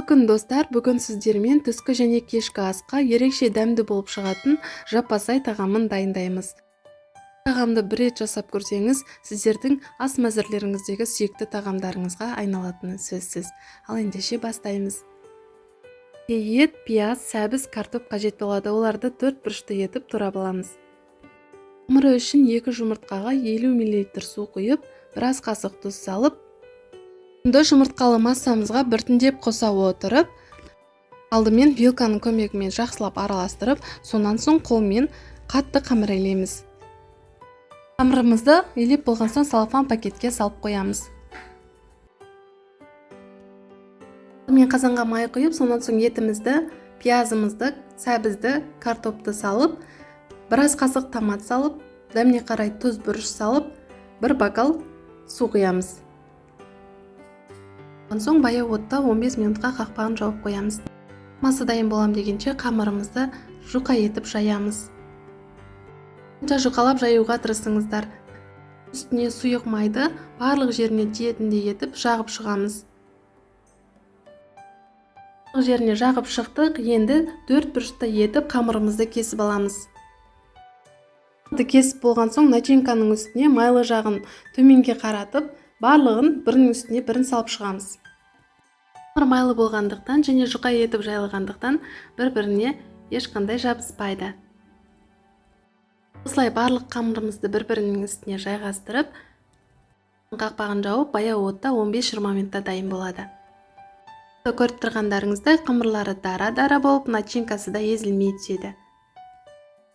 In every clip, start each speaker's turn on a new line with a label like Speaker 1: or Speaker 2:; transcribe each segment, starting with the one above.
Speaker 1: Кутулуу күн достар, бүгүн сиздермен түскү және кешки аска ерекше дәмді болып шығатын жаппасай тағамын дайындаймыз. Тағамды бір рет жасап көрсеңіз, сіздердің ас мәзірлеріңіздегі сүйікті тағамдарыңызға айналатыны сөзсіз. Ал ендеше бастаймыз. Ет, пияз, сәбіз, картоп қажет болады. Оларды 4 бұрышты етіп турап аламыз. Қамыры үшін 2 жұмыртқаға 50 мл су құйып, біраз қасық тұз салып, жұмыртқалы массамызға біртіндеп қоса отырып, алдымен вилканың көмегімен жақсылап араластырып, сонан соң қолмен қатты қамырлаймыз. Қамырымызды илеп болған соң салфан пакетке салып қоямыз. Мен қазанға май құйып, сонан соң етімізді, пиязымызды, сәбізді, картопты салып, біраз қасық томат салып, дәміне қарай тұз бұрыш салып, бір бокал су құямыз. Сонан соң баяу отта 15 минутқа қақпағын жауып қоямыз. Масы дайын болам дегенше қамырымызды жұқа етіп жаямыз. Жұқалап жаюға тырысыңыздар. Үстіне сұйық майды барлық жеріне тиетіндей етіп жағып шығамыз. Барлық жеріне жағып шықтық, енді 4 бұрышты етіп қамырымызды кесіп аламыз. Кесіп болған соң начинканың үстіне майлы жағын төменге қаратып, барлығын бірінің үстіне бірін салып шығамыз. Қамыр майлы болғандықтан және жұқа етіп жайылғандықтан бір-біріне ешқандай жабыспайды. Осылай барлық қамырымызды бір-бірінің үстіне жайғастырып, қақпағын жауып, баяу отта 15-20 минутта дайын болады. Көріп тұрғандарыңыздай қамырлары дара-дара болып, начинкасы да езілмей түседі.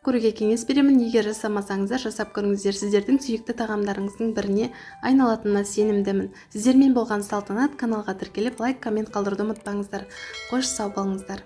Speaker 1: Көруге кеңес беремін, егер жасамасаңыздар, жасап көріңіздер, сіздердің сүйікті тағамдарыңыздың біріне айналатынына сенімдімін. Сіздермен болған Салтанат. Каналға тіркеліп, лайк, коммент қалдыруды ұмытпаңыздар. Қош сау болыңыздар.